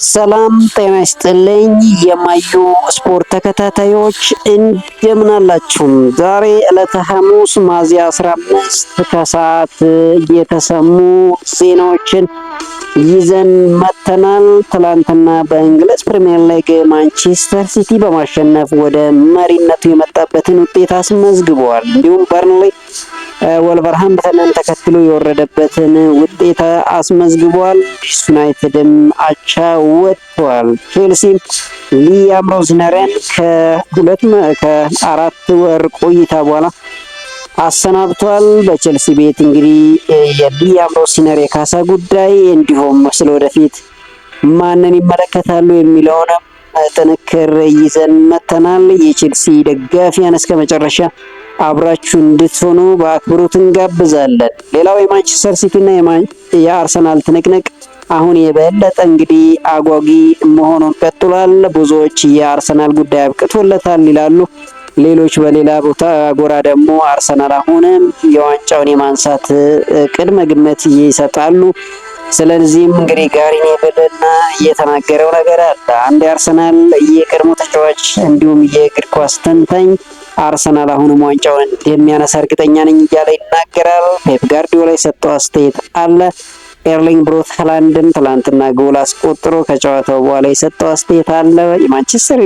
ሰላም ጤና ይስጥልኝ የማዩ ስፖርት ተከታታዮች እንደምን አላችሁ? ዛሬ ዕለተ ሐሙስ ሚያዝያ 15 ከሰዓት የተሰሙ ዜናዎችን ይዘን መጥተናል። ትላንትና በእንግሊዝ ፕሪሚየር ሊግ ማንቸስተር ሲቲ በማሸነፍ ወደ መሪነቱ የመጣበትን ውጤት አስመዝግቧል። እንዲሁም በርንሊ ወልቨርሃምፕተንን ተከትሎ የወረደበትን ውጤት አስመዝግቧል። ዩናይትድም አቻ ወጥቷል። ቼልሲ ሊያም ሮዝነርን ከአራት ወር ቆይታ በኋላ አሰናብቷል። በቼልሲ ቤት እንግዲህ የሊያም ሮዝነር የካሳ ጉዳይ እንዲሁም ስለወደፊት ማንን ይመለከታሉ የሚለውንም ጥንክር ይዘን መተናል። የቼልሲ ደጋፊያን እስከ መጨረሻ አብራችሁ እንድትሆኑ በአክብሮት እንጋብዛለን። ሌላው የማንቸስተር ሲቲ እና የአርሰናል ትንቅንቅ አሁን የበለጠ እንግዲህ አጓጊ መሆኑን ቀጥሏል። ብዙዎች የአርሰናል ጉዳይ አብቅቶለታል ይላሉ። ሌሎች በሌላ ቦታ ጎራ ደግሞ አርሰናል አሁንም የዋንጫውን የማንሳት ቅድመ ግምት ይሰጣሉ። ስለዚህም እንግዲህ ጋሪ ኔቭልና የተናገረው ነገር አለ። አንድ የአርሰናል የቀድሞ ተጫዋች እንዲሁም የእግር ኳስ ተንታኝ አርሰናል አሁንም ዋንጫውን እንደሚያነሳ እርግጠኛ ነኝ እያለ ይናገራል። ፔፕ ጋርዲዮላ የሰጠው አስተያየት አለ። ኤርሊንግ ብሮት ሃላንድም ትላንትና ጎል አስቆጥሮ ከጨዋታው በኋላ የሰጠው አስተያየት አለ። የማንቸስተር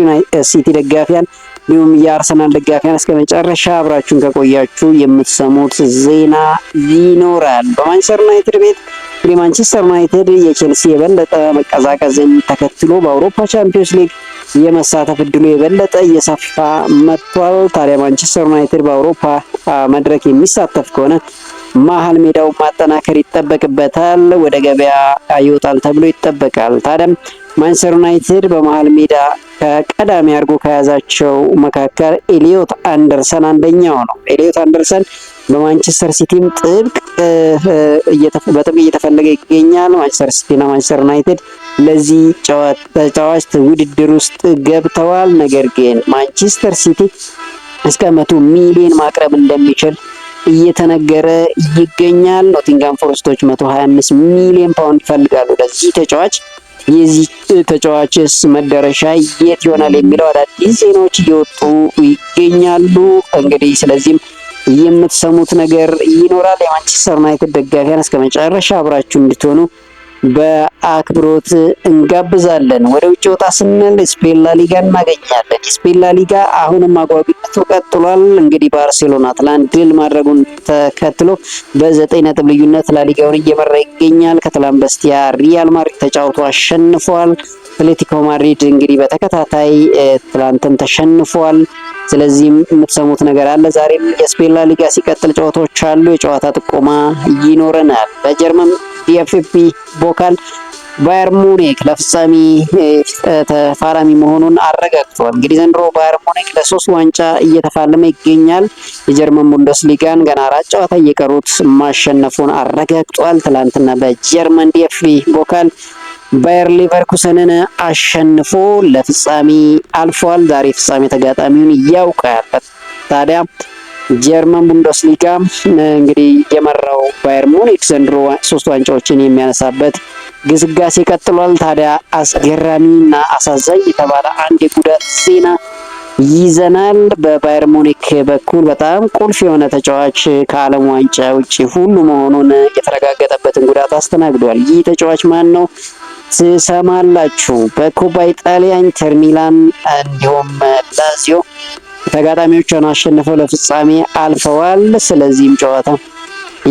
ሲቲ ደጋፊያን እንዲሁም የአርሰናል ደጋፊያን እስከ መጨረሻ አብራችሁን ከቆያችሁ የምትሰሙት ዜና ይኖራል። በማንቸስተር ዩናይትድ ቤት እንግዲህ ማንቸስተር ዩናይትድ የቼልሲ የበለጠ መቀዛቀዝን ተከትሎ በአውሮፓ ቻምፒዮንስ ሊግ የመሳተፍ እድሉ የበለጠ እየሰፋ መጥቷል። ታዲያ ማንቸስተር ዩናይትድ በአውሮፓ መድረክ የሚሳተፍ ከሆነ መሀል ሜዳው ማጠናከር ይጠበቅበታል። ወደ ገበያ ይወጣል ተብሎ ይጠበቃል። ታዲያ ማንቸስተር ዩናይትድ በመሀል ሜዳ ከቀዳሚ አድርጎ ከያዛቸው መካከል ኤሊዮት አንደርሰን አንደኛው ነው። ኤሊዮት አንደርሰን በማንቸስተር ሲቲም በጥብቅ እየተፈለገ ይገኛል። ማንቸስተር ሲቲ እና ማንቸስተር ዩናይትድ ለዚህ ተጫዋች ውድድር ውስጥ ገብተዋል። ነገር ግን ማንቸስተር ሲቲ እስከ 100 ሚሊዮን ማቅረብ እንደሚችል እየተነገረ ይገኛል። ኖቲንጋም ፎረስቶች 125 ሚሊዮን ፓውንድ ይፈልጋሉ ለዚህ ተጫዋች። የዚህ ተጫዋችስ መዳረሻ የት ይሆናል የሚለው አዳዲስ ዜናዎች እየወጡ ይገኛሉ። እንግዲህ ስለዚህም የምትሰሙት ነገር ይኖራል። የማንቸስተር ዩናይትድ ደጋፊያን እስከ መጨረሻ አብራችሁ እንድትሆኑ በአክብሮት እንጋብዛለን። ወደ ውጭ ወጣ ስንል ስፔን ላሊጋ እናገኛለን። የስፔን ላሊጋ አሁንም አጓጊነቱ ቀጥሏል። እንግዲህ ባርሴሎና ትላንት ድል ማድረጉን ተከትሎ በ9 ነጥብ ልዩነት ላሊጋውን እየመራ ይገኛል። ከትላንት በስቲያ ሪያል ማድሪድ ተጫውቶ አሸንፏል። አትሌቲኮ ማድሪድ እንግዲህ በተከታታይ ትላንትም ተሸንፏል። ስለዚህም የምትሰሙት ነገር አለ። ዛሬም የስፔን ላሊጋ ሲቀጥል ጨዋታዎች አሉ። የጨዋታ ጥቆማ ይኖረናል። በጀርመን ዲኤፍቢ ቦካል ባየር ሙኒክ ለፍጻሜ ተፋላሚ መሆኑን አረጋግጧል። እንግዲህ ዘንድሮ ባየር ሙኒክ ለ3 ዋንጫ እየተፋለመ ይገኛል። የጀርመን ቡንደስሊጋን ገና 4 ጨዋታ እየቀሩት ማሸነፉን አረጋግጧል። ትላንትና በጀርመን ዲኤፍቢ ቦካል ባየር ሊቨርኩሰንን አሸንፎ ለፍጻሜ አልፏል። ዛሬ ፍጻሜ ተጋጣሚውን ያውቃል። ታዲያ ጀርመን ቡንደስሊጋ እንግዲህ የመራው ባየር ሙኒክ ዘንድሮ 3 ዋንጫዎችን የሚያነሳበት ግስጋሴ ቀጥሏል። ታዲያ አስገራሚና አሳዛኝ የተባለ አንድ የጉዳት ዜና ይዘናል። በባየር ሙኒክ በኩል በጣም ቁልፍ የሆነ ተጫዋች ከዓለም ዋንጫ ውጪ ሁሉ መሆኑን የተረጋገጠበትን ጉዳት አስተናግዷል። ይህ ተጫዋች ማን ነው ትሰማላችሁ። በኮፓ ኢጣሊያ ኢንተር ሚላን እንዲሁም ላዚዮ ተጋጣሚዎችን አሸንፈው ለፍጻሜ አልፈዋል። ስለዚህም ጨዋታ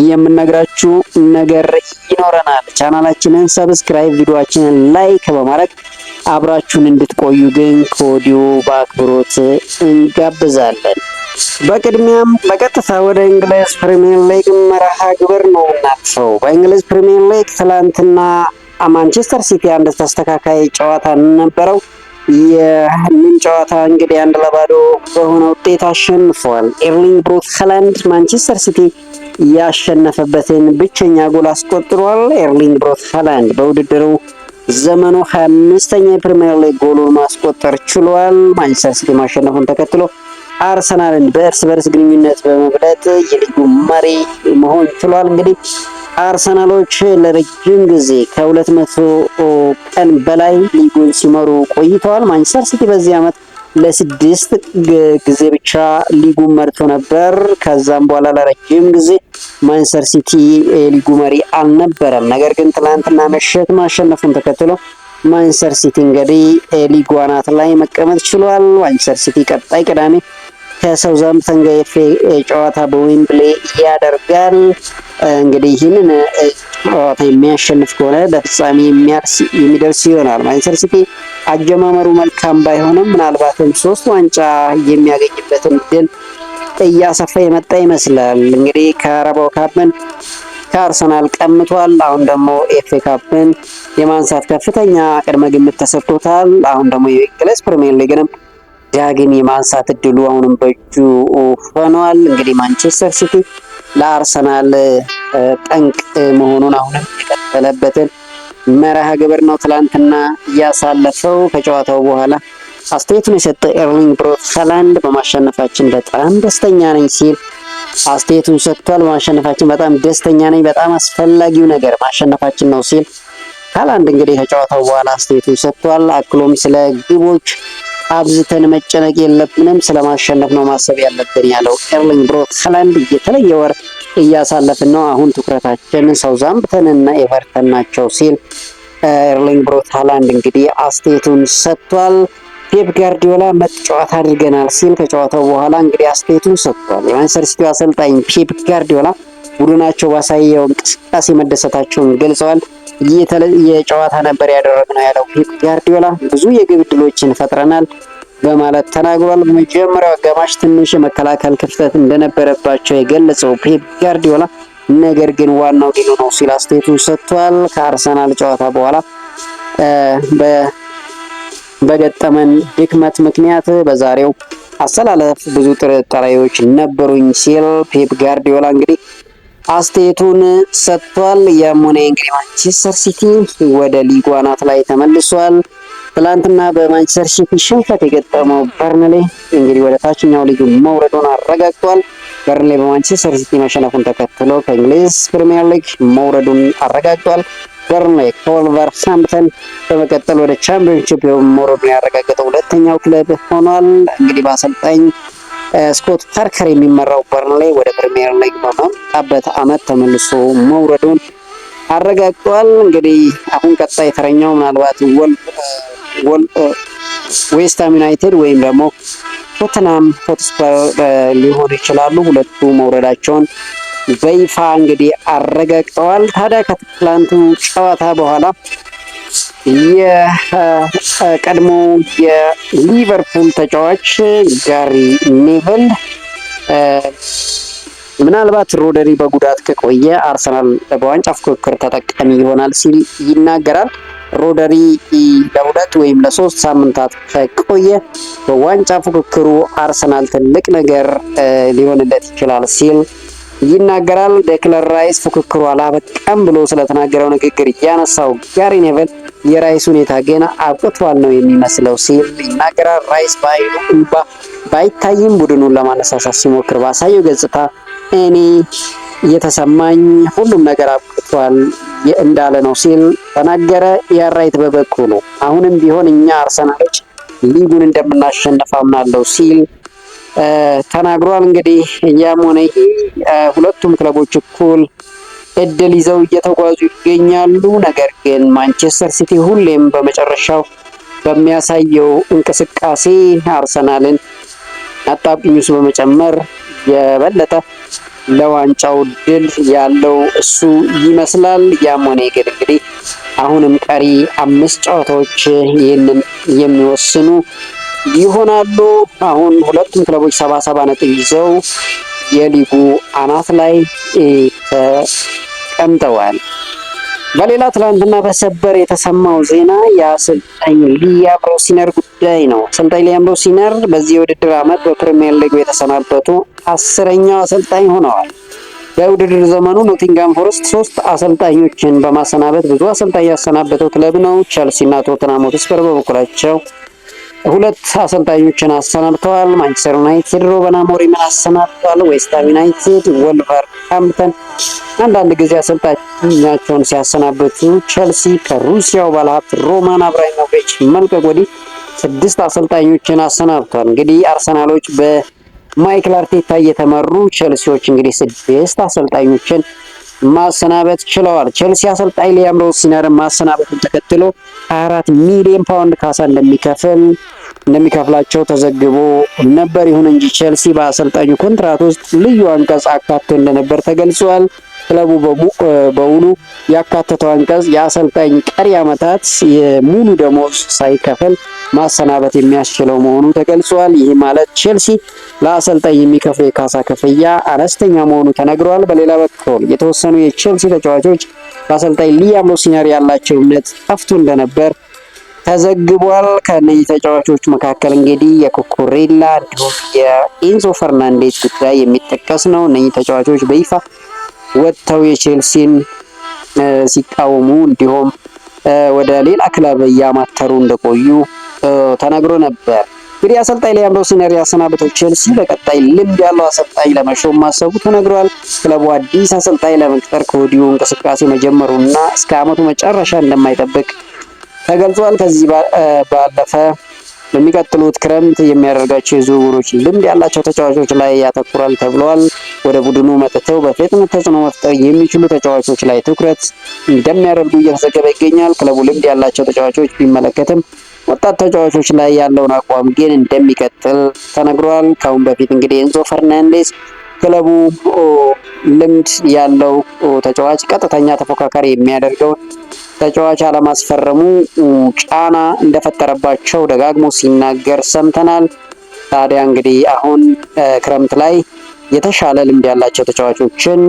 የምነግራችሁ ነገር ይኖረናል። ቻናላችንን ሰብስክራይብ፣ ቪዲዮአችንን ላይክ በማድረግ አብራችሁን እንድትቆዩ ግን ከወዲሁ በአክብሮት እንጋብዛለን። በቅድሚያም በቀጥታ ወደ እንግሊዝ ፕሪሚየር ሊግ መርሃ ግብር ነው እናልፈው። በእንግሊዝ ፕሪሚየር ሊግ ትላንትና ማንቸስተር ሲቲ አንድ ተስተካካይ ጨዋታ ነበረው። ይህንን ጨዋታ እንግዲህ 1-0 በሆነ ውጤት አሸንፏል። ኤርሊንግ ብሮት ሃላንድ ማንቸስተር ሲቲ ያሸነፈበትን ብቸኛ ጎል አስቆጥሯል። ኤርሊንግ ብሮት ሃላንድ በውድድሩ ዘመኑ 25ኛ የፕሪሚየር ሊግ ጎሉን ማስቆጠር ችሏል። ማንቸስተር ሲቲ ማሸነፉን ተከትሎ አርሰናልን በእርስ በርስ ግንኙነት በመብለጥ የሊጉ መሪ መሆን ችሏል። እንግዲህ አርሰናሎች ለረጅም ጊዜ ከ200 ቀን በላይ ሊጉን ሲመሩ ቆይተዋል። ማንቸስተር ሲቲ በዚህ ዓመት ለ6 ጊዜ ብቻ ሊጉን መርቶ ነበር። ከዛም በኋላ ለረጅም ጊዜ ማንቸስተር ሲቲ ሊጉ መሪ አልነበረም። ነገር ግን ትላንትና ምሽት ማሸነፉን ተከትሎ ማንቸስተር ሲቲ እንግዲህ ሊጉ አናት ላይ መቀመጥ ችሏል። ማንቸስተር ሲቲ ቀጣይ ቅዳሜ ከሳውዛምፕተን ጋር ጨዋታ በዌምብሌ ያደርጋል። እንግዲህ ይህንን ጨዋታ የሚያሸንፍ ከሆነ ለፍጻሜ የሚደርስ ይሆናል። ማንቸስተር ሲቲ አጀማመሩ መልካም ባይሆንም ምናልባትም 3 ዋንጫ የሚያገኝበትን እድል እያሰፋ የመጣ ይመስላል። እንግዲህ ካራባኦ ካፕን ከአርሰናል ቀምቷል። አሁን ደግሞ ኤፍኤ ካፕን የማንሳት ከፍተኛ ቅድመ ግምት ተሰጥቶታል። አሁን ደግሞ የእንግሊዝ ፕሪሚየር ሊግንም ዳግም የማንሳት እድሉ አሁንም በእጁ ሆኗል። እንግዲህ ማንቸስተር ሲቲ ለአርሰናል ጠንቅ መሆኑን አሁንም የቀጠለበትን መርሃ ግብር ነው ትላንትና እያሳለፈው። ከጨዋታው በኋላ አስተያየቱን የሰጠው ኤርሊንግ ብሮት ሃላንድ በማሸነፋችን በጣም ደስተኛ ነኝ ሲል አስተያየቱን ሰጥቷል። በማሸነፋችን በጣም ደስተኛ ነኝ፣ በጣም አስፈላጊው ነገር ማሸነፋችን ነው ሲል ሃላንድ እንግዲህ ከጨዋታው በኋላ አስተያየቱን ሰጥቷል። አክሎም ስለ ግቦች አብዝተን መጨነቅ የለብንም፣ ስለማሸነፍ ነው ማሰብ ያለብን ያለው ኤርሊንግ ብሮት ሃላንድ የተለየ ወር እያሳለፍን ነው፣ አሁን ትኩረታችን ሳውዛምፕተን እና ኤቨርተን ናቸው ሲል ኤርሊንግ ብሮት ሃላንድ እንግዲህ አስተያየቱን ሰጥቷል። ፔፕ ጋርዲዮላ ምርጥ ጨዋታ አድርገናል ሲል ከጨዋታው በኋላ እንግዲህ አስተያየቱን ሰጥቷል። የማንቸስተር ሲቲ አሰልጣኝ ፔፕ ጋርዲዮላ ቡድናቸው ባሳየው እንቅስቃሴ መደሰታቸውን ገልጸዋል። የተለየ ጨዋታ ነበር ያደረግነው ያለው ፔፕ ጋርዲዮላ ብዙ የግብ ዕድሎችን ፈጥረናል በማለት ተናግሯል። በመጀመሪያው አጋማሽ ትንሽ የመከላከል ክፍተት እንደነበረባቸው የገለጸው ፔፕ ጋርዲዮላ ነገር ግን ዋናው ድሉ ነው ሲል አስተያየቱን ሰጥቷል። ከአርሰናል ጨዋታ በኋላ በገጠመን ድክመት ምክንያት በዛሬው አሰላለፍ ብዙ ጥርጣሬዎች ነበሩኝ ሲል ፔፕ ጋርዲዮላ እንግዲህ አስተያየቱን ሰጥቷል። ያም ሆነ እንግዲህ ማንቸስተር ሲቲ ወደ ሊጉ አናት ላይ ተመልሷል። ትላንትና በማንቸስተር ሲቲ ሽንፈት የገጠመው በርንሌ እንግዲህ ወደ ታችኛው ሊግ መውረዱን አረጋግጧል። በርንሌ በማንቸስተር ሲቲ መሸነፉን ተከትሎ ከእንግሊዝ ፕሪሚየር ሊግ መውረዱን አረጋግጧል። በርንሌ ከወልቨርሃምፕተን በመቀጠል ወደ ቻምፒዮንሺፕ መውረዱን ያረጋገጠው ሁለተኛው ክለብ ሆኗል። እንግዲህ በአሰልጣኝ ስኮት ፓርከር የሚመራው በርንሌ ወደ ፕሪሚየር ሊግ በመጣበት ዓመት ተመልሶ መውረዱን አረጋግጧል። እንግዲህ አሁን ቀጣይ ተረኛው ምናልባት ዌስትሃም ዩናይትድ ወይም ደግሞ ቶተንሃም ሆትስፐር ሊሆኑ ይችላሉ። ሁለቱ መውረዳቸውን በይፋ እንግዲህ አረጋግጠዋል። ታዲያ ከትላንቱ ጨዋታ በኋላ የቀድሞ የሊቨርፑል ተጫዋች ጋሪ ኔቨል ምናልባት ሮደሪ በጉዳት ከቆየ አርሰናል በዋንጫ ፉክክር ተጠቃሚ ይሆናል ሲል ይናገራል። ሮደሪ ለ2 ወይም ለ3 ሳምንታት ከቆየ በዋንጫ ፉክክሩ አርሰናል ትልቅ ነገር ሊሆንለት ይችላል ሲል ይናገራል። ዴክለር ራይስ ፉክክሩ አላበቃም ብሎ ስለተናገረው ንግግር ያነሳው ጋሪ ኔቨል የራይስ ሁኔታ ገና አብቅቷል ነው የሚመስለው ሲል ይናገራል። ራይስ በአይኑ እንባ ባይታይም ቡድኑን ለማነሳሳት ሲሞክር ባሳየው ገጽታ እኔ የተሰማኝ ሁሉም ነገር አብቅቷል እንዳለ ነው ሲል ተናገረ። ያራይት በበኩሉ አሁንም ቢሆን እኛ አርሰናሎች ሊጉን እንደምናሸንፍ አምናለሁ ሲል ተናግሯል። እንግዲህ ያም ሆነ ሁለቱም ክለቦች እኩል እድል ይዘው እየተጓዙ ይገኛሉ። ነገር ግን ማንቸስተር ሲቲ ሁሌም በመጨረሻው በሚያሳየው እንቅስቃሴ አርሰናልን አጣብቂኝ ውስጥ በመጨመር የበለጠ ለዋንጫው ድል ያለው እሱ ይመስላል። ያም ሆነ ግን እንግዲህ አሁንም ቀሪ 5 ጨዋታዎች ይህንን የሚወስኑ ይሆናሉ። አሁን ሁለቱም ክለቦች 77 ነጥብ ይዘው የሊጉ አናት ላይ ተቀምጠዋል። በሌላ ትላንትና በሰበር የተሰማው ዜና የአሰልጣኝ ሊያም ሮሲነር ጉዳይ ነው። አሰልጣኝ ሊያም ሮሲነር በዚህ የውድድር ዓመት በፕሪሚየር ሊግ የተሰናበቱ 10ኛው አሰልጣኝ ሆነዋል። በውድድር ዘመኑ ኖቲንጋም ፎረስት 3 አሰልጣኞችን በማሰናበት ብዙ አሰልጣኝ ያሰናበተው ክለብ ነው። ቸልሲ እና ቶተንሃም ሆትስፐር በበኩላቸው ሁለት አሰልጣኞችን አሰናብተዋል። ማንቸስተር ዩናይትድ ሩበን አሞሪምን አሰናብተዋል። ዌስትሃም ዩናይትድ ወልቨርሃምፕተን አንዳንድ ጊዜ አሰልጣኛቸውን ሲያሰናብቱ ቸልሲ ከሩሲያው ባለሀብት ሮማን አብራሞቪች መልቀቅ ወዲህ 6 አሰልጣኞችን አሰናብተዋል። እንግዲህ አርሰናሎች በማይክል አርቴታ እየተመሩ ቸልሲዎች እንግዲህ 6 አሰልጣኞችን ማሰናበት ችለዋል። ቸልሲ አሰልጣኝ ሊያም ሮሲነርን ማሰናበቱን ተከትሎ 24 ሚሊዮን ፓውንድ ካሳ እንደሚከፍላቸው ተዘግቦ ነበር። ይሁን እንጂ ቸልሲ በአሰልጣኙ ኮንትራት ውስጥ ልዩ አንቀጽ አካቶ እንደነበር ተገልጿል። ክለቡ በውሉ ያካተተው አንቀጽ የአሰልጣኝ ቀሪ ዓመታት የሙሉ ደሞዝ ሳይከፍል ማሰናበት የሚያስችለው መሆኑ ተገልጿል። ይህ ማለት ቼልሲ ለአሰልጣኝ የሚከፍለው የካሳ ክፍያ አነስተኛ መሆኑ ተነግሯል። በሌላ በኩል የተወሰኑ የቼልሲ ተጫዋቾች በአሰልጣኝ ሊያም ሮሲነር ያላቸው እምነት ጠፍቶ እንደነበር ተዘግቧል። ከነዚህ ተጫዋቾች መካከል እንግዲህ የኩኩሬላ እንዲሁም የኤንዞ ፈርናንዴዝ ጉዳይ የሚጠቀስ ነው። እነዚህ ተጫዋቾች በይፋ ወጥተው የቼልሲን ሲቃወሙ እንዲሁም ወደ ሌላ ክለብ እያማተሩ እንደቆዩ ተነግሮ ነበር። እንግዲህ አሰልጣኝ ሊያም ሮሲነር ያሰናበተው ቼልሲ በቀጣይ ልምድ ያለው አሰልጣኝ ለመሾም ማሰቡ ተነግሯል። ክለቡ አዲስ አሰልጣኝ ለመቅጠር ከወዲሁ እንቅስቃሴ መጀመሩና እስከ ዓመቱ መጨረሻ እንደማይጠብቅ ተገልጿል። ከዚህ ባለፈ በሚቀጥሉት ክረምት የሚያደርጋቸው የዝውውሮች ልምድ ያላቸው ተጫዋቾች ላይ ያተኩራል ተብሏል። ወደ ቡድኑ መጥተው በፍጥነት ተጽዕኖ መፍጠር የሚችሉ ተጫዋቾች ላይ ትኩረት እንደሚያደርጉ እየተዘገበ ይገኛል። ክለቡ ልምድ ያላቸው ተጫዋቾች ቢመለከትም ወጣት ተጫዋቾች ላይ ያለውን አቋም ግን እንደሚቀጥል ተነግሯል። ካሁን በፊት እንግዲህ ኤንዞ ፈርናንዴዝ ክለቡ ልምድ ያለው ተጫዋች ቀጥተኛ ተፎካካሪ የሚያደርገውን ተጫዋች አለማስፈረሙ ጫና እንደፈጠረባቸው ደጋግሞ ሲናገር ሰምተናል። ታዲያ እንግዲህ አሁን ክረምት ላይ የተሻለ ልምድ ያላቸው ተጫዋቾችን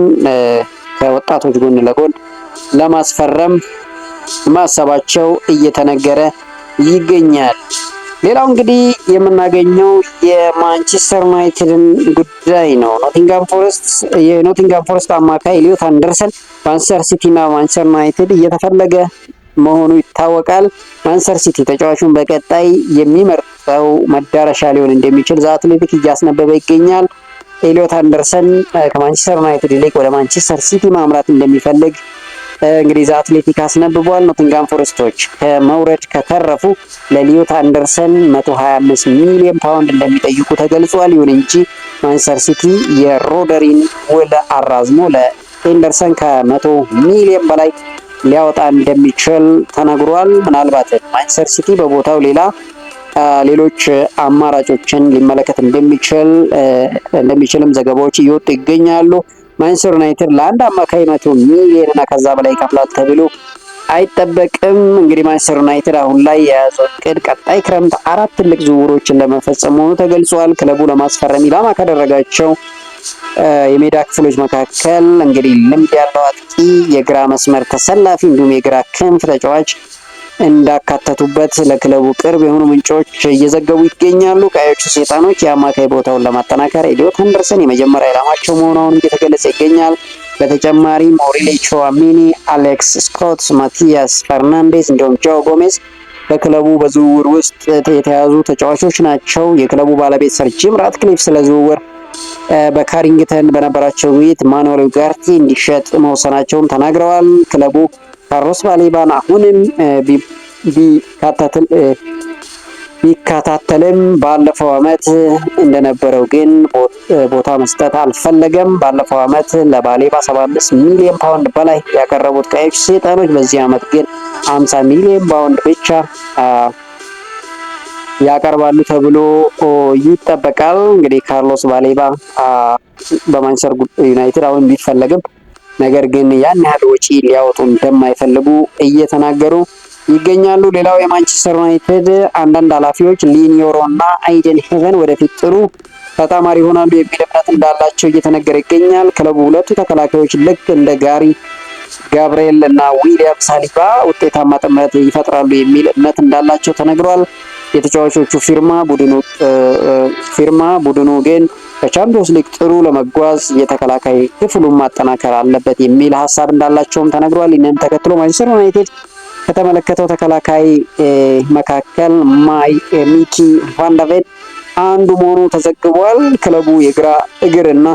ከወጣቶች ጎን ለጎን ለማስፈረም ማሰባቸው እየተነገረ ይገኛል። ሌላው እንግዲህ የምናገኘው የማንቸስተር ዩናይትድን ጉዳይ ነው። የኖቲንጋም ፎረስት አማካይ ኤሊዮት አንደርሰን ማንቸስተር ሲቲ እና ማንቸስተር ዩናይትድ እየተፈለገ መሆኑ ይታወቃል። ማንቸስተር ሲቲ ተጫዋቹን በቀጣይ የሚመርጠው መዳረሻ ሊሆን እንደሚችል ዘ አትሌቲክ እያስነበበ ይገኛል። ኤሊዮት አንደርሰን ከማንቸስተር ዩናይትድ ይልቅ ወደ ማንቸስተር ሲቲ ማምራት እንደሚፈልግ እንግዲህ ዘ አትሌቲክ አስነብቧል። ኖቲንጋም ፎረስቶች ከመውረድ ከተረፉ ለኤሊዮት አንደርሰን 125 ሚሊዮን ፓውንድ እንደሚጠይቁ ተገልጿል። ይሁን እንጂ ማንቸስተር ሲቲ የሮደሪን ውል አራዝሞ ለኤንደርሰን ከ100 ሚሊዮን በላይ ሊያወጣ እንደሚችል ተነግሯል። ምናልባት ማንቸስተር ሲቲ በቦታው ሌሎች አማራጮችን ሊመለከት እንደሚችልም ዘገባዎች እየወጡ ይገኛሉ። ማንቸስተር ዩናይትድ ለአንድ አማካይ 100 ሚሊዮን እና ከዛ በላይ ይከፍላል ተብሎ አይጠበቅም። እንግዲህ ማንቸስተር ዩናይትድ አሁን ላይ የያዘው እቅድ ቀጣይ ክረምት 4 ትልቅ ዝውውሮችን ለመፈጸም መሆኑ ተገልጿል። ክለቡ ለማስፈረም ኢላማ ካደረጋቸው የሜዳ ክፍሎች መካከል እንግዲህ ልምድ ያለው አጥቂ፣ የግራ መስመር ተሰላፊ እንዲሁም የግራ ክንፍ ተጫዋች እንዳካተቱበት ለክለቡ ቅርብ የሆኑ ምንጮች እየዘገቡ ይገኛሉ። ቀዮቹ ሰይጣኖች የአማካይ ቦታውን ለማጠናከር ኤሊዮት አንደርሰን የመጀመሪያ ኢላማቸው መሆኑን እየተገለጸ ይገኛል። በተጨማሪም ኦሪሌ ቹዋሚኒ፣ አሌክስ ስኮት፣ ማቲያስ ፈርናንዴዝ እንዲሁም ጆ ጎሜዝ በክለቡ በዝውውር ውስጥ የተያዙ ተጫዋቾች ናቸው። የክለቡ ባለቤት ሰር ጂም ራትክሊፍ ስለ ዝውውር በካሪንግተን በነበራቸው ውይይት ማኑኤል ኡጋርቴ እንዲሸጥ መወሰናቸውን ተናግረዋል። ክለቡ ካርሎስ ባሌባን አሁንም ቢከታተልም ባለፈው ዓመት እንደነበረው ግን ቦታ መስጠት አልፈለገም። ባለፈው ዓመት ለባሌባ 75 ሚሊዮን ፓውንድ በላይ ያቀረቡት ቀዮቹ ሰይጣኖች በዚህ ዓመት ግን 50 ሚሊዮን ፓውንድ ብቻ ያቀርባሉ ተብሎ ይጠበቃል። እንግዲህ ካርሎስ ባሌባ በማንቸስተር ዩናይትድ አሁን ቢፈለግም ነገር ግን ያን ያህል ወጪ ሊያወጡ እንደማይፈልጉ እየተናገሩ ይገኛሉ። ሌላው የማንቸስተር ዩናይትድ አንዳንድ ኃላፊዎች ሊኒዮሮ እና አይደን ሄቨን ወደፊት ጥሩ ተጣማሪ ይሆናሉ የሚል እምነት እንዳላቸው እየተነገረ ይገኛል። ክለቡ ሁለቱ ተከላካዮች ልክ እንደ ጋሪ ጋብርኤል እና ዊሊያም ሳሊባ ውጤታማ ጥምረት ይፈጥራሉ የሚል እምነት እንዳላቸው ተነግሯል። የተጫዋቾቹ ፊርማ ቡድኑ ግን በቻምፒዮንስ ሊግ ጥሩ ለመጓዝ የተከላካይ ክፍሉን ማጠናከር አለበት የሚል ሀሳብ እንዳላቸውም ተነግሯል። ይህንን ተከትሎ ማንቸስተር ዩናይትድ ከተመለከተው ተከላካይ መካከል ሚኪ ቫንደቬን አንዱ መሆኑ ተዘግቧል። ክለቡ የግራ እግርና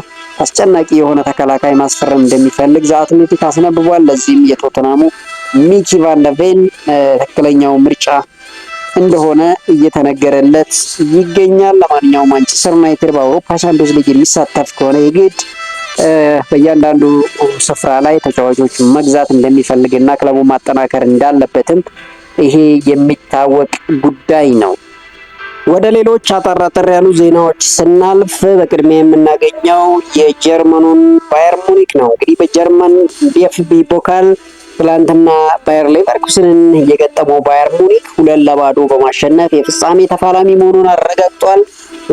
አስጨናቂ የሆነ ተከላካይ ማስፈረም እንደሚፈልግ ዘ አትሌቲክ አስነብቧል። ለዚህም የቶተናሙ ሚኪ ቫንደቬን ትክክለኛው ምርጫ እንደሆነ እየተነገረለት ይገኛል። ለማንኛውም ማንቸስተር ዩናይትድ በአውሮፓ ቻምፒዮንስ ሊግ የሚሳተፍ ከሆነ የግድ በእያንዳንዱ ስፍራ ላይ ተጫዋቾች መግዛት እንደሚፈልግና ክለቡ ማጠናከር እንዳለበትም ይሄ የሚታወቅ ጉዳይ ነው። ወደ ሌሎች አጠር ያሉ ዜናዎች ስናልፍ በቅድሚያ የምናገኘው የጀርመኑን ባየር ሙኒክ ነው። እንግዲህ በጀርመን ዲኤፍቢ ፖካል ትላንትና ባየር ሌቨርኩሰንን የገጠመው ባየር ሙኒክ 2-0 በማሸነፍ የፍጻሜ ተፋላሚ መሆኑን አረጋግጧል።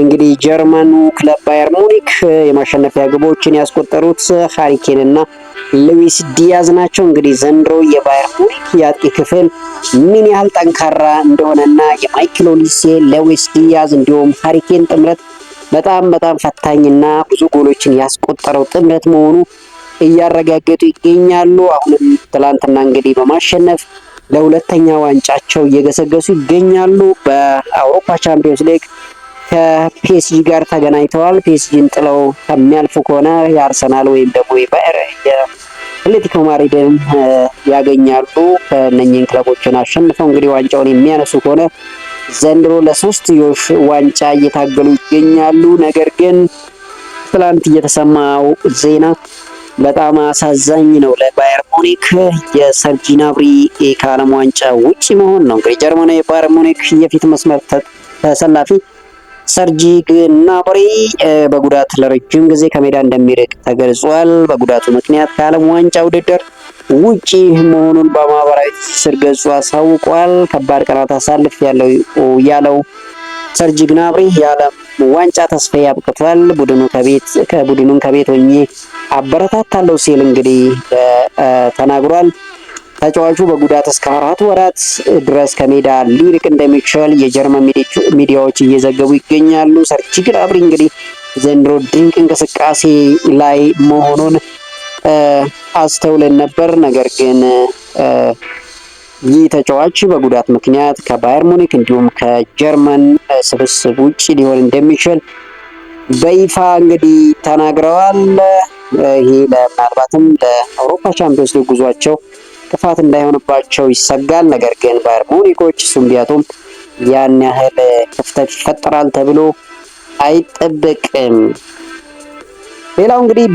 እንግዲህ ጀርመኑ ክለብ ባየር ሙኒክ የማሸነፊያ ግቦችን ያስቆጠሩት ሃሪ ኬን እና ሉዊስ ዲያዝ ናቸው። እንግዲህ ዘንድሮ የባየር ሙኒክ የአጥቂ ክፍል ምን ያህል ጠንካራ እንደሆነና የማይክል ኦሊሴ፣ ሉዊስ ዲያዝ እንዲሁም ሃሪ ኬን ጥምረት በጣም ፈታኝና ብዙ ጎሎችን ያስቆጠረው ጥምረት መሆኑ እያረጋገጡ ይገኛሉ። አሁንም ትላንትና እንግዲህ በማሸነፍ ለሁለተኛ ዋንጫቸው እየገሰገሱ ይገኛሉ። በአውሮፓ ቻምፒዮንስ ሊግ ከፒኤስጂ ጋር ተገናኝተዋል። ፒኤስጂን ጥለው ከሚያልፉ ከሆነ የአርሰናል ወይም ደግሞ የአትሌቲኮ ማድሪድን ያገኛሉ። ከእነኚህን ክለቦችን አሸንፈው እንግዲህ ዋንጫውን የሚያነሱ ከሆነ ዘንድሮ ለሶስትዮሽ ዋንጫ እየታገሉ ይገኛሉ። ነገር ግን ትላንት እየተሰማው ዜና በጣም አሳዛኝ ነው። ለባየር ሙኒክ የሰርጂ ናብሪ ከዓለም ዋንጫ ውጪ መሆን ነው። እንግዲህ ጀርመናዊ የባየር ሙኒክ የፊት መስመር ተሰላፊ ሰርጂ ናብሪ በጉዳት ለረጅም ጊዜ ከሜዳ እንደሚርቅ ተገልጿል። በጉዳቱ ምክንያት ከዓለም ዋንጫ ውድድር ውጪ መሆኑን በማህበራዊ ትስስር ገጹ አሳውቋል። ከባድ ቀናት አሳልፍ ያለው ሰርጂ ግናብሪ የዓለም ዋንጫ ተስፋ ያብቅቷል። ቡድኑን ከቤት ሆኜ አበረታታለሁ ሲል እንግዲህ ተናግሯል። ተጫዋቹ በጉዳት እስከ 4 ወራት ድረስ ከሜዳ ሊርቅ እንደሚችል የጀርመን ሚዲያዎች እየዘገቡ ይገኛሉ። ሰርጂ ግናብሪ እንግዲህ ዘንድሮ ድንቅ እንቅስቃሴ ላይ መሆኑን አስተውለን ነበር። ነገር ግን ይህ ተጫዋች በጉዳት ምክንያት ከባየር ሙኒክ እንዲሁም ከጀርመን ስብስብ ውጭ ሊሆን እንደሚችል በይፋ እንግዲህ ተናግረዋል። ይሄ ምናልባትም ለአውሮፓ ቻምፒዮንስ ሊግ ጉዟቸው ጥፋት እንዳይሆንባቸው ይሰጋል። ነገር ግን ባየር ሙኒኮች እሱም ቢያጡም ያን ያህል ክፍተት ይፈጠራል ተብሎ አይጠበቅም። ሌላው እንግዲህ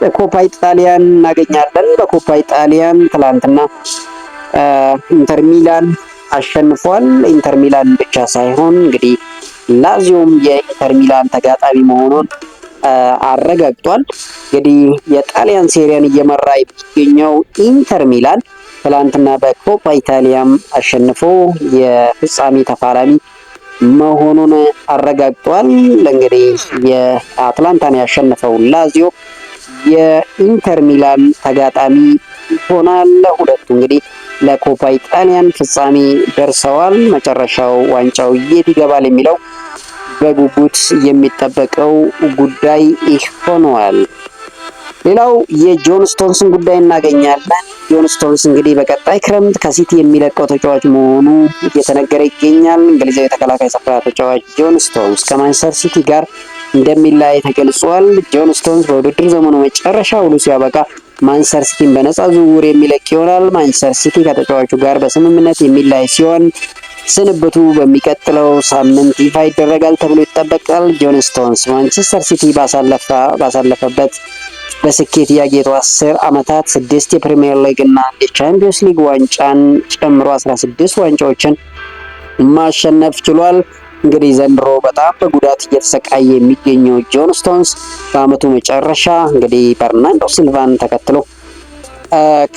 በኮፓ ኢጣሊያን እናገኛለን። በኮፓ ኢጣሊያን ትላንትና ኢንተር ሚላን አሸንፏል። ኢንተር ሚላን ብቻ ሳይሆን እንግዲህ ላዚዮም የኢንተር ሚላን ተጋጣሚ መሆኑን አረጋግጧል። እንግዲህ የጣሊያን ሴሪያን እየመራ የሚገኘው ኢንተር ሚላን ትላንትና በኮፓ ኢታሊያም አሸንፎ የፍጻሜ ተፋላሚ መሆኑን አረጋግጧል። እንግዲህ የአትላንታን ያሸነፈው ላዚዮ የኢንተር ሚላን ተጋጣሚ ይሆናል። ሁለቱ እንግዲህ ለኮፓ ኢጣሊያን ፍጻሜ ደርሰዋል። መጨረሻው ዋንጫው የት ይገባል የሚለው በጉጉት የሚጠበቀው ጉዳይ ሆኗል። ሌላው የጆን ስቶንስን ጉዳይ እናገኛለን። ጆን ስቶንስ እንግዲህ በቀጣይ ክረምት ከሲቲ የሚለቀው ተጫዋች መሆኑ እየተነገረ ይገኛል። እንግሊዛዊ ተከላካይ ስፍራ ተጫዋች ጆን ስቶንስ ከማንቸስተር ሲቲ ጋር እንደሚለያይ ተገልጿል። ጆን ስቶንስ በውድድር ዘመኑ መጨረሻ ውሉ ሲያበቃ ማንቸስተር ሲቲን በነፃ ዝውውር የሚለቅ ይሆናል። ማንቸስተር ሲቲ ከተጫዋቹ ጋር በስምምነት የሚለያይ ሲሆን ስንብቱ በሚቀጥለው ሳምንት ይፋ ይደረጋል ተብሎ ይጠበቃል። ጆን ስቶንስ ማንቸስተር ሲቲ ባሳለፈበት በስኬት ያጌጡ 10 ዓመታት 6 የፕሪሚየር ሊግ እና የቻምፒዮንስ ሊግ ዋንጫን ጨምሮ 16 ዋንጫዎችን ማሸነፍ ችሏል። እንግዲህ ዘንድሮ በጣም በጉዳት እየተሰቃየ የሚገኘው ጆን ስቶንስ በአመቱ መጨረሻ እንግዲህ በርናንዶ ሲልቫን ተከትሎ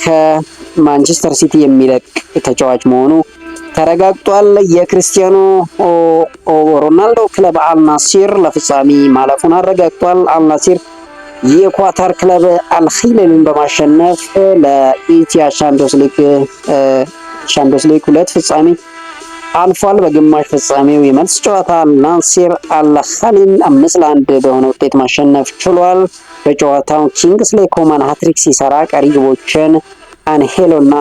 ከማንቸስተር ሲቲ የሚለቅ ተጫዋች መሆኑ ተረጋግጧል። የክርስቲያኖ ሮናልዶ ክለብ አልናሲር ለፍጻሜ ማለፉን አረጋግጧል። አልናሲር የኳታር ክለብ አልሂላልን በማሸነፍ ለኢቲሃድ ቻምፒዮንስ ሊግ 2 ፍጻሜ አልፏል። በግማሽ ፍጻሜው የመልስ ጨዋታ ናሲር አልሂላልን 5-1 በሆነ ውጤት ማሸነፍ ችሏል። በጨዋታው ኪንግስሌይ ኮማን ሃትሪክ ሲሰራ ቀሪ ግቦችን አንሄሎ እና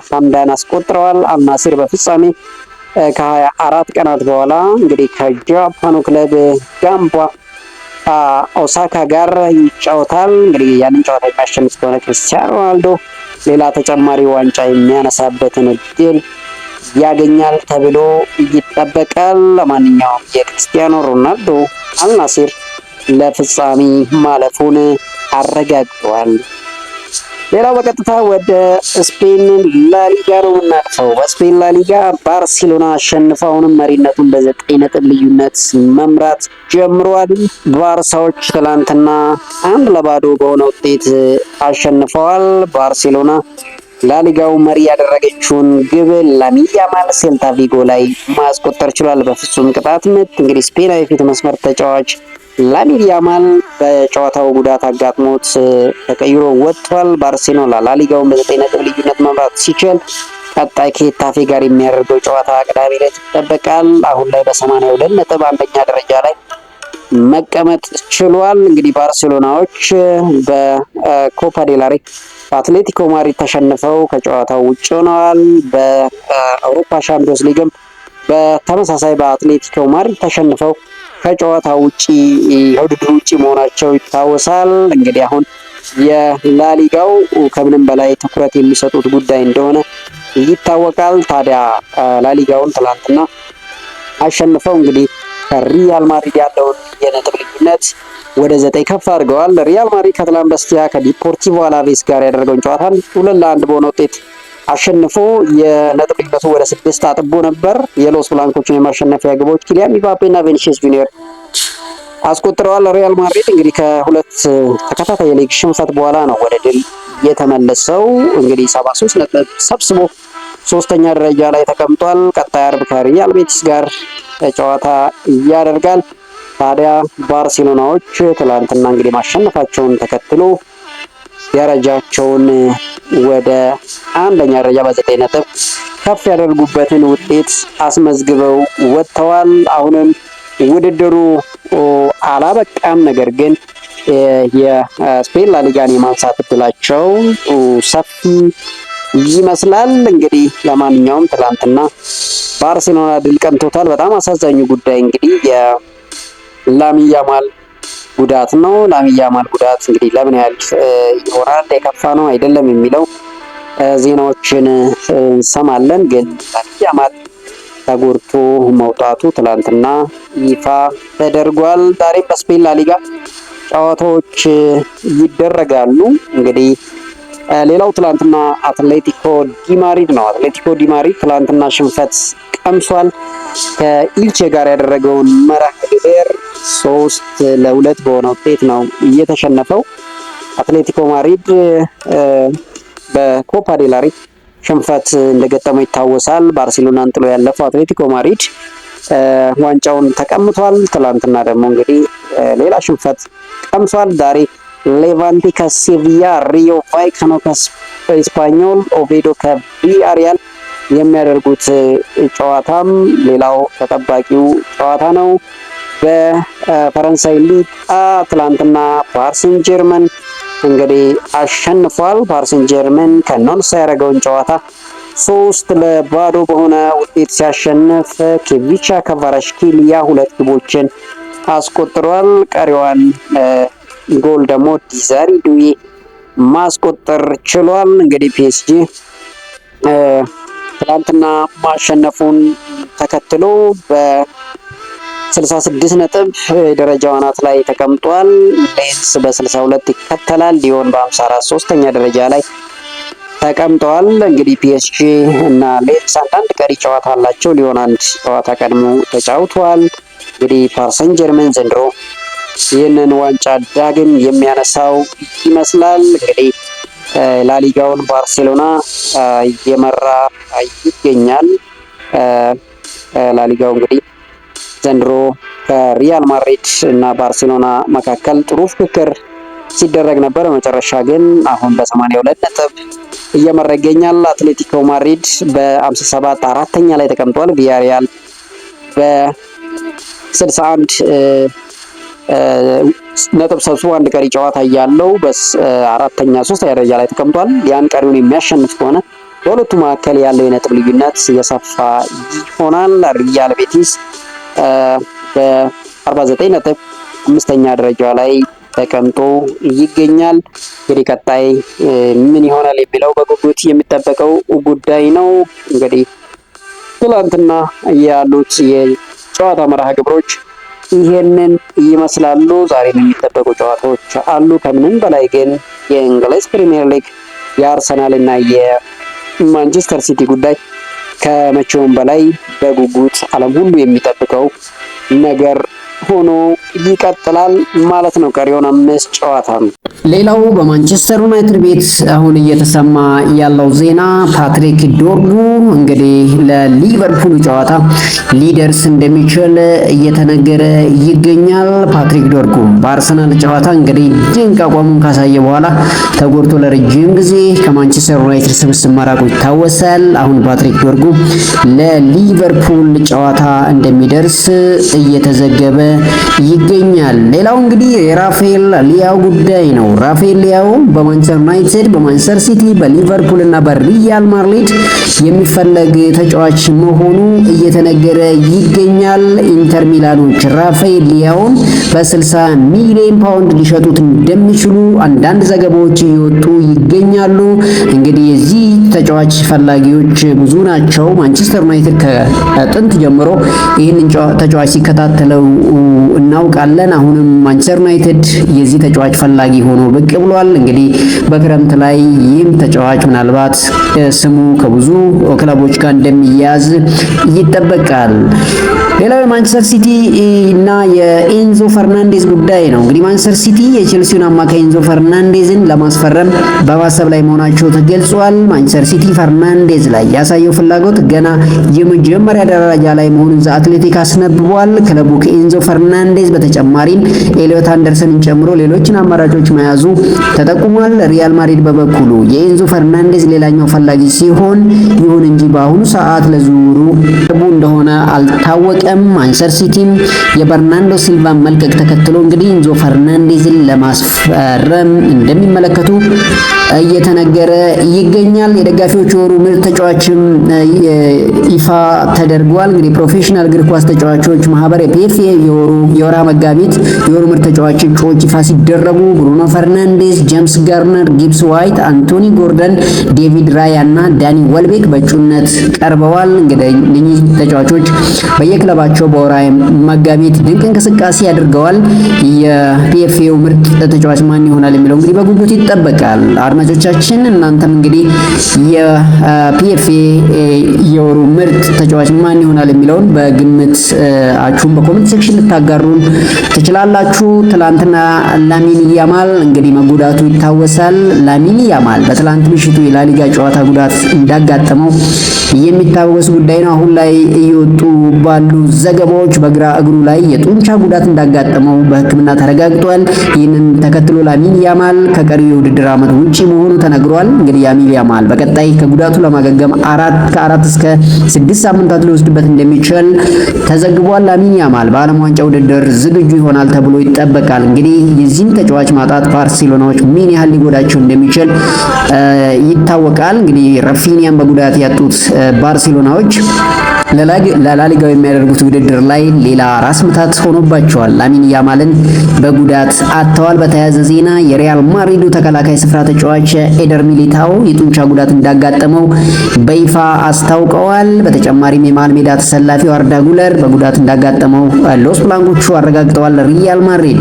ሐምዳን አስቆጥረዋል። አልናስር በፍጻሜ ከ24 ቀናት በኋላ እንግዲህ ከጃፓኑ ክለብ ጋምቧ ኦሳካ ጋር ይጫወታል። እንግዲህ ያንን ጨዋታ የሚያሸንፍ ከሆነ ክርስቲያኖ ሮናልዶ ሌላ ተጨማሪ ዋንጫ የሚያነሳበትን እድል ያገኛል ተብሎ ይጠበቃል። ለማንኛውም የክርስቲያኖ ሮናልዶ አልናስር ለፍጻሜ ማለፉን አረጋግጧል። ሌላው በቀጥታ ወደ ስፔን ላሊጋ ነው የምናልፈው። በስፔን ላሊጋ ባርሴሎና አሸንፈው አሁንም መሪነቱን በ9 ነጥብ ልዩነት መምራት ጀምሯል። ባርሳዎች ትላንትና 1-0 በሆነ ውጤት አሸንፈዋል። ባርሴሎና ላሊጋው መሪ ያደረገችውን ግብ ላሚን ያማል ሴልታ ቪጎ ላይ ማስቆጠር ችሏል በፍጹም ቅጣት ምት። እንግዲህ ስፔናዊ የፊት መስመር ተጫዋች ላሚን ያማል በጨዋታው ጉዳት አጋጥሞት ተቀይሮ ወጥቷል። ባርሴሎና ላሊጋውን በ9 ነጥብ ልዩነት መምራት ሲችል ቀጣይ ከሄታፌ ጋር የሚያደርገው ጨዋታ ቅዳሜ ዕለት ይጠበቃል። አሁን ላይ በ82 ነጥብ አንደኛ ደረጃ ላይ መቀመጥ ችሏል። እንግዲህ ባርሴሎናዎች በኮፓ ዴላሬ በአትሌቲኮ ማድሪድ ተሸንፈው ከጨዋታው ውጭ ሆነዋል። በአውሮፓ ሻምፒዮንስ ሊግም በተመሳሳይ በአትሌቲኮ ማድሪድ ተሸንፈው ከጨዋታ ውጪ የውድድሩ ውጪ መሆናቸው ይታወሳል። እንግዲህ አሁን የላሊጋው ከምንም በላይ ትኩረት የሚሰጡት ጉዳይ እንደሆነ ይታወቃል። ታዲያ ላሊጋውን ትላንትና አሸንፈው እንግዲህ ከሪያል ማድሪድ ያለውን የነጥብ ልዩነት ወደ 9 ከፍ አድርገዋል። ሪያል ማድሪድ ከትላንት በስቲያ ከዲፖርቲቮ አላቬስ ጋር ያደረገውን ጨዋታ 2-1 በሆነ ውጤት አሸንፎ የነጥብ ልዩነቱ ወደ 6 አጥቦ ነበር። የሎስ ብላንኮችን የማሸነፊያ ግቦች ኪሊያን ምባፔ እና ቪኒሲየስ ጁኒየር አስቆጥረዋል። ሪያል ማድሪድ እንግዲህ ከሁለት ተከታታይ የሊግ ሽንፈት በኋላ ነው ወደ ድል የተመለሰው። እንግዲህ 73 ነጥብ ሰብስቦ 3ኛ ደረጃ ላይ ተቀምጧል። ቀጣይ አርብ ከሪያል ቤቲስ ጋር ጨዋታ ያደርጋል። ታዲያ ባርሴሎናዎች ትላንትና እንግዲህ ማሸነፋቸውን ተከትሎ ደረጃቸውን ወደ 1ኛ ደረጃ በ9 ነጥብ ከፍ ያደርጉበትን ውጤት አስመዝግበው ወጥተዋል። አሁንም ውድድሩ አላበቃም። ነገር ግን የስፔን ላሊጋን የማንሳት እድላቸው ሰፊ ይመስላል። እንግዲህ ለማንኛውም ትላንትና ባርሴሎና ድል ቀንቶታል። በጣም አሳዛኙ ጉዳይ እንግዲህ የላሚን ያማል ጉዳት ነው። ላሚን ያማል ጉዳት እንግዲህ ለምን ያህል ይሆናል የከፋ ነው አይደለም የሚለው ዜናዎችን እንሰማለን። ግን ላሚን ያማል ተጎድቶ መውጣቱ ትላንትና ይፋ ተደርጓል። ዛሬም በስፔን ላሊጋ ጨዋታዎች ይደረጋሉ። እንግዲህ ሌላው ትላንትና አትሌቲኮ ዲ ማድሪድ ነው። አትሌቲኮ ዲ ማድሪድ ትላንትና ሽንፈት ቀምሷል። ከኢልቼ ጋር ያደረገውን መርሃ ግብር 3-2 በሆነ ውጤት ነው እየተሸነፈው። አትሌቲኮ ማድሪድ በኮፓ ዴላሬ ሽንፈት እንደገጠመው ይታወሳል። ባርሴሎናን ጥሎ ያለፈው አትሌቲኮ ማድሪድ ዋንጫውን ተቀምቷል። ትላንትና ደግሞ እንግዲህ ሌላ ሽንፈት ቀምሷል። ዛሬ ሌቫንቴ ከሴቪያ፣ ሪዮ ቫይካኖ ከስፓኞል፣ ኦቬዶ ከቪያሪያል የሚያደርጉት ጨዋታም ሌላው ተጠባቂው ጨዋታ ነው። በፈረንሳይ ሊግ ትላንትና ፓሪሰን ጀርመን እንግዲህ አሸንፏል። ፓሪሰን ጀርመን ከኖንስ ያደረገውን ጨዋታ 3-0 በሆነ ውጤት ሲያሸንፍ ኬቪቻ ከቫራሽኪሊያ 2 ግቦችን አስቆጥሯል። ቀሪዋን ጎል ደግሞ ዲዛሪ ዱዌ ማስቆጠር ችሏል። እንግዲህ ፒኤስጂ ትላንትና ማሸነፉን ተከትሎ በ66 ነጥብ ደረጃው አናት ላይ ተቀምጧል። ሌንስ በ62 ይከተላል። ሊዮን በ54 3ኛ ደረጃ ላይ ተቀምጠዋል። እንግዲህ ፒኤስጂ እና ሌንስ አንዳንድ ቀሪ ጨዋታ አላቸው። ሊዮን አንድ ጨዋታ ቀድሞ ተጫውተዋል። እንግዲህ ፓሪሰን ጀርመን ዘንድሮ ይህንን ዋንጫ ዳግም የሚያነሳው ይመስላል። እንግዲህ ላሊጋውን ባርሴሎና እየመራ ይገኛል። ላሊጋው እንግዲህ ዘንድሮ ከሪያል ማድሪድ እና ባርሴሎና መካከል ጥሩ ፍክክር ሲደረግ ነበር። መጨረሻ ግን አሁን በ82 ነጥብ እየመራ ይገኛል። አትሌቲኮ ማድሪድ በ57 4ኛ ላይ ተቀምጧል። ቪያሪያል በ61 ነጥብ ሰብስቦ አንድ ቀሪ ጨዋታ ያለው ሶስተኛ ደረጃ ላይ ተቀምጧል። ያን ቀሪውን የሚያሸንፍ ከሆነ በሁለቱ መካከል ያለው የነጥብ ልዩነት የሰፋ ይሆናል። ሪያል ቤቲስ በ49 ነጥብ አምስተኛ ደረጃ ላይ ተቀምጦ ይገኛል። እንግዲህ ቀጣይ ምን ይሆናል የሚለው በጉጉት የሚጠበቀው ጉዳይ ነው። እንግዲህ ትላንትና ያሉት የጨዋታ መርሃ ግብሮች ይሄንን ይመስላሉ። ዛሬ የሚጠበቁ ጨዋታዎች አሉ። ከምንም በላይ ግን የእንግሊዝ ፕሪሚየር ሊግ የአርሰናል እና የማንቸስተር ሲቲ ጉዳይ ከመቼውም በላይ በጉጉት ዓለም ሁሉ የሚጠብቀው ነገር ሆኖ ይቀጥላል ማለት ነው። ቀሪውን 5 ጨዋታ ነው። ሌላው በማንቸስተር ዩናይትድ ቤት አሁን እየተሰማ ያለው ዜና ፓትሪክ ዶርጉ እንግዲህ ለሊቨርፑል ጨዋታ ሊደርስ እንደሚችል እየተነገረ ይገኛል። ፓትሪክ ዶርጉ በአርሰናል ጨዋታ እንግዲህ ድንቅ አቋሙን ካሳየ በኋላ ተጎድቶ ለረጅም ጊዜ ከማንቸስተር ዩናይትድ ስብስብ መራቁ ይታወሳል። አሁን ፓትሪክ ዶርጉ ለሊቨርፑል ጨዋታ እንደሚደርስ እየተዘገበ ይገኛል። ሌላው እንግዲህ የራፋኤል ሊያው ጉዳይ ነው። ራፋኤል ሊያው በማንቸስተር ዩናይትድ፣ በማንቸስተር ሲቲ፣ በሊቨርፑል እና በሪያል ማድሪድ የሚፈለግ ተጫዋች መሆኑ እየተነገረ ይገኛል። ኢንተር ሚላኖች ራፋኤል ሊያውን በ60 ሚሊዮን ፓውንድ ሊሸጡት እንደሚችሉ አንዳንድ ዘገባዎች እየወጡ ይገኛሉ። እንግዲህ የዚህ ተጫዋች ፈላጊዎች ብዙ ናቸው። ማንቸስተር ዩናይትድ ከጥንት ጀምሮ ይህንን ተጫዋች ሲከታተለው እናውቃለን። አሁንም ማንቸስተር ዩናይትድ የዚህ ተጫዋች ፈላጊ ሆኖ ብቅ ብሏል። እንግዲህ በክረምት ላይ ይህም ተጫዋች ምናልባት ስሙ ከብዙ ክለቦች ጋር እንደሚያዝ ይጠበቃል። ሌላው የማንቸስተር ሲቲ እና የኤንዞ ፈርናንዴዝ ጉዳይ ነው። እንግዲህ ማንቸስተር ሲቲ የቼልሲውን አማካይ ኤንዞ ፈርናንዴዝን ለማስፈረም በማሰብ ላይ መሆናቸው ተገልጿል። ማንቸስተር ሲቲ ፈርናንዴዝ ላይ ያሳየው ፍላጎት ገና የመጀመሪያ ደረጃ ላይ መሆኑን ዘ አትሌቲክ አስነብቧል። ክለቡ ከኤንዞ ፈርናንዴዝ በተጨማሪም ኤሊዮት አንደርሰንን ጨምሮ ሌሎችን አማራጮች መያዙ ተጠቁሟል። ሪያል ማድሪድ በበኩሉ የኤንዞ ፈርናንዴዝ ሌላኛው ፈላጊ ሲሆን፣ ይሁን እንጂ በአሁኑ ሰዓት ለዝውውሩ ቅርቡ እንደሆነ አልታወቀም። ማንቸስተር ሲቲም የበርናንዶ ሲልቫን መልቀቅ ተከትሎ እንግዲህ ኤንዞ ፈርናንዴዝን ለማስፈረም እንደሚመለከቱ እየተነገረ ይገኛል። የደጋፊዎች የወሩ ምርጥ ተጫዋችም ይፋ ተደርጓል። እንግዲህ ፕሮፌሽናል እግር ኳስ ተጫዋቾች ማህበር የፒኤፍኤ የወርሃ መጋቢት የወሩ ምርጥ ተጫዋች እጩዎች ይፋ ሲደረጉ ብሩኖ ፈርናንዴዝ፣ ጄምስ ጋርነር፣ ጊብስ ዋይት፣ አንቶኒ ጎርደን፣ ዴቪድ ራያ እና ዳኒ ወልቤክ በእጩነት ቀርበዋል። እንግዲህ እነዚህ ተጫዋቾች በየክለባቸው በወርሃ መጋቢት ድንቅ እንቅስቃሴ አድርገዋል። የፒኤፍኤው ምርጥ ተጫዋች ማን ይሆናል የሚለው እንግዲህ በጉጉት ይጠበቃል። አድማጮቻችን እናንተም እንግዲህ የፒኤፍኤ የወሩ ምርጥ ተጫዋች ማን ይሆናል የሚለውን በግምት አችሁን በኮሜንት ሴክሽን ልታጋሩን ትችላላችሁ። ትላንትና ላሚን ያማል እንግዲህ መጎዳቱ ይታወሳል። ላሚን ያማል በትላንት ምሽቱ የላሊጋ ጨዋታ ጉዳት እንዳጋጠመው የሚታወስ ጉዳይ ነው። አሁን ላይ እየወጡ ባሉ ዘገባዎች በግራ እግሩ ላይ የጡንቻ ጉዳት እንዳጋጠመው በሕክምና ተረጋግጧል። ይህንን ተከትሎ ላሚን ያማል ከቀሪው የውድድር ዓመት ውጪ መሆኑ ተነግሯል። እንግዲህ ላሚን ያማል በቀጣይ ከጉዳቱ ለማገገም ከ4 እስከ 6 ሳምንታት ሊወስድበት እንደሚችል ተዘግቧል። ላሚን ያማል በዓለም ዋንጫ ውድድር ዝግጁ ይሆናል ተብሎ ይጠበቃል። እንግዲህ የዚህን ተጫዋች ማጣት ባርሴሎናዎች ምን ያህል ሊጎዳቸው እንደሚችል ይታወቃል። እንግዲህ ራፊኒያን በጉዳት ያጡት ባርሴሎናዎች ለላሊጋው የሚያደርጉት ውድድር ላይ ሌላ ራስ ምታት ሆኖባቸዋል። ላሚን ያማልን በጉዳት አጥተዋል። በተያያዘ ዜና የሪያል ማድሪዱ ተከላካይ ስፍራ ተጫዋች ኤደር ሚሊታው የጡንቻ ጉዳት እንዳጋጠመው በይፋ አስታውቀዋል። በተጨማሪም የመሃል ሜዳ ተሰላፊው አርዳ ጉለር በጉዳት እንዳጋጠመው ሎስ ብላንኮቹ አረጋግጠዋል። ሪያል ማድሪድ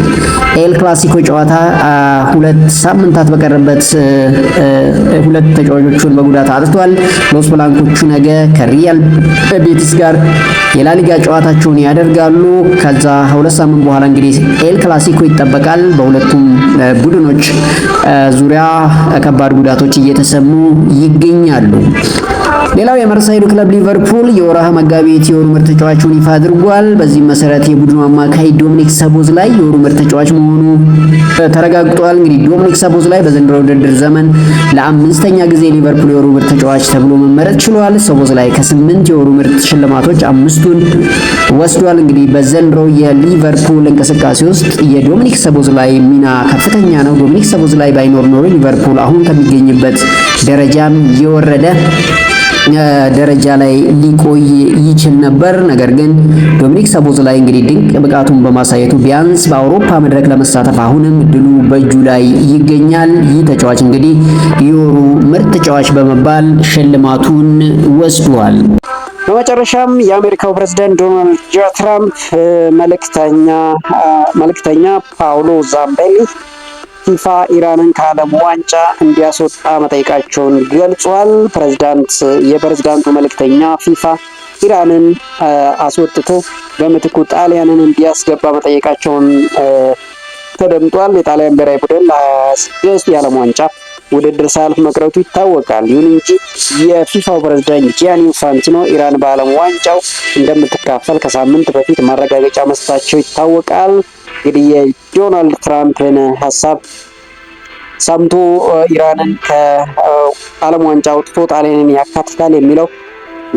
ኤል ክላሲኮ ጨዋታ 2 ሳምንታት በቀረበት 2 ተጫዋቾቹን በጉዳት አጥቷል። ሎስ ብላንኮቹ ነገ ከሪያል ቤቲስ ጋር የላሊጋ ጨዋታቸውን ያደርጋሉ። ከዛ 2 ሳምንት በኋላ እንግዲህ ኤል ክላሲኮ ይጠበቃል። በሁለቱም ቡድኖች ዙሪያ ከባድ ጉዳቶች እየተሰሙ ይገኛሉ። ሌላው የመርሳይዱ ክለብ ሊቨርፑል የወርሃ መጋቢት የወሩ ምርጥ ተጫዋቹን ይፋ አድርጓል። በዚህም መሰረት የቡድኑ አማካይ ዶሚኒክ ሰቦዝላይ የወሩ ምርጥ ተጫዋች መሆኑ ተረጋግጧል። እንግዲህ ዶሚኒክ ሰቦዝላይ በዘንድሮ ውድድር ዘመን ለአምስተኛ ጊዜ ሊቨርፑል የወሩ ምርጥ ተጫዋች ተብሎ መመረጥ ችሏል። ሰቦዝላይ ከ8 የወሩ ምርጥ ሽልማቶች 5ቱን ወስዷል። እንግዲህ በዘንድሮ የሊቨርፑል እንቅስቃሴ ውስጥ የዶሚኒክ ሰቦዝላይ ሚና ከፍተኛ ነው። ዶሚኒክ ሰቦዝላይ ባይኖር ኖሮ ሊቨርፑል አሁን ከሚገኝበት ደረጃም የወረደ ደረጃ ላይ ሊቆይ ይችል ነበር። ነገር ግን ዶሚኒክ ሰቦዝላይ እንግዲህ ድንቅ ብቃቱን በማሳየቱ ቢያንስ በአውሮፓ መድረክ ለመሳተፍ አሁንም እድሉ በእጁ ላይ ይገኛል። ይህ ተጫዋች እንግዲህ የወሩ ምርጥ ተጫዋች በመባል ሽልማቱን ወስዷል። በመጨረሻም የአሜሪካው ፕሬዝዳንት ዶናልድ ጄ ትራምፕ መልእክተኛ ፓውሎ ዛምቤሊ ፊፋ ኢራንን ከዓለም ዋንጫ እንዲያስወጣ መጠየቃቸውን ገልጿል። የፕሬዝዳንቱ መልእክተኛ ፊፋ ኢራንን አስወጥቶ በምትኩ ጣሊያንን እንዲያስገባ መጠየቃቸውን ተደምጧል። የጣሊያን ብሔራዊ ቡድን ለ26 የዓለም ዋንጫ ውድድር ሳያልፍ መቅረቱ ይታወቃል። ይሁን እንጂ የፊፋው ፕሬዝዳንት ጂያኒ ኢንፋንቲኖ ኢራን በዓለም ዋንጫው እንደምትካፈል ከሳምንት በፊት ማረጋገጫ መስጠታቸው ይታወቃል። እንግዲህ የዶናልድ ትራምፕን ሀሳብ ሰምቶ ኢራንን ከዓለም ዋንጫ አውጥቶ ጣሊያንን ያካትታል የሚለው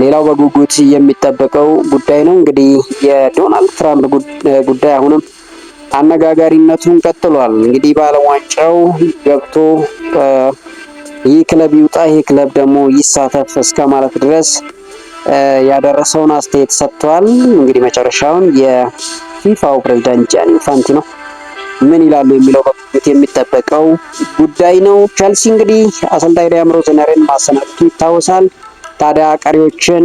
ሌላው በጉጉት የሚጠበቀው ጉዳይ ነው። እንግዲህ የዶናልድ ትራምፕ ጉዳይ አሁንም አነጋጋሪነቱን ቀጥሏል። እንግዲህ በዓለም ዋንጫው ገብቶ ይህ ክለብ ይውጣ፣ ይህ ክለብ ደግሞ ይሳተፍ እስከ ማለት ድረስ ያደረሰውን አስተያየት ሰጥቷል። እንግዲህ መጨረሻውን የፊፋው ፕሬዝዳንት ጂያኒ ኢንፋንቲኖ ምን ይላሉ የሚለው በጉጉት የሚጠበቀው ጉዳይ ነው። ቸልሲ እንግዲህ አሰልጣኝ ዲያምሮ ዘነርን ማሰናበቱ ይታወሳል። ታዲያ ቀሪዎችን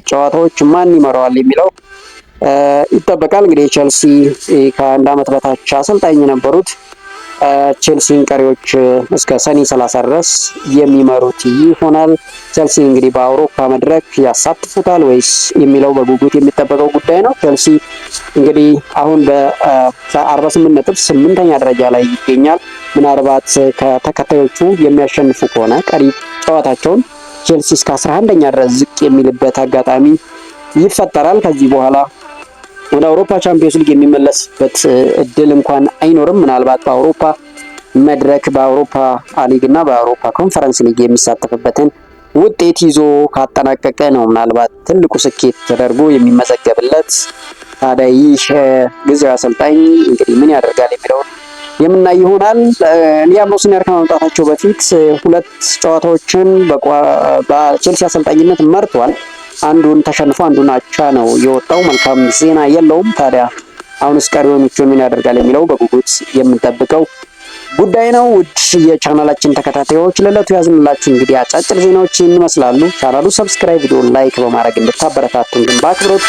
ጨዋታዎች ማን ይመራዋል የሚለው ይጠበቃል። እንግዲህ ቸልሲ ከአንድ ዓመት በታች አሰልጣኝ የነበሩት ቼልሲን ቀሪዎች እስከ ሰኔ 30 ድረስ የሚመሩት ይሆናል። ቼልሲ እንግዲህ በአውሮፓ መድረክ ያሳትፉታል ወይስ የሚለው በጉጉት የሚጠበቀው ጉዳይ ነው። ቼልሲ እንግዲህ አሁን በ48 ነጥብ 8ኛ ደረጃ ላይ ይገኛል። ምናልባት ከተከታዮቹ የሚያሸንፉ ከሆነ ቀሪ ጨዋታቸውን ቼልሲ እስከ 11ኛ ድረስ ዝቅ የሚልበት አጋጣሚ ይፈጠራል። ከዚህ በኋላ ወደ አውሮፓ ቻምፒዮንስ ሊግ የሚመለስበት እድል እንኳን አይኖርም። ምናልባት በአውሮፓ መድረክ በአውሮፓ ሊግ እና በአውሮፓ ኮንፈረንስ ሊግ የሚሳተፍበትን ውጤት ይዞ ካጠናቀቀ ነው ምናልባት ትልቁ ስኬት ተደርጎ የሚመዘገብለት። ታዲያ ይህ ጊዜያዊ አሰልጣኝ እንግዲህ ምን ያደርጋል የሚለውን የምናይ ይሆናል። ሊያም ሮስኒያር ከመምጣታቸው በፊት 2 ጨዋታዎችን በቼልሲ አሰልጣኝነት መርቷል። አንዱን ተሸንፎ አንዱን አቻ ነው የወጣው። መልካም ዜና የለውም። ታዲያ አሁንስ ቀሪዎቹን ምን ያደርጋል የሚለው በጉጉት የምንጠብቀው ጉዳይ ነው። ውድ የቻናላችን ተከታታዮች ለዕለቱ ያዝንላችሁ እንግዲህ አጫጭር ዜናዎች ይመስላሉ። ቻናሉ ሰብስክራይብ፣ ቪዲዮ ላይክ በማድረግ እንድታበረታቱን ግን በአክብሮት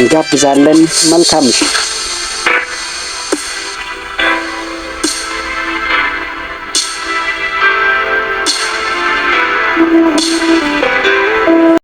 እንጋብዛለን። መልካም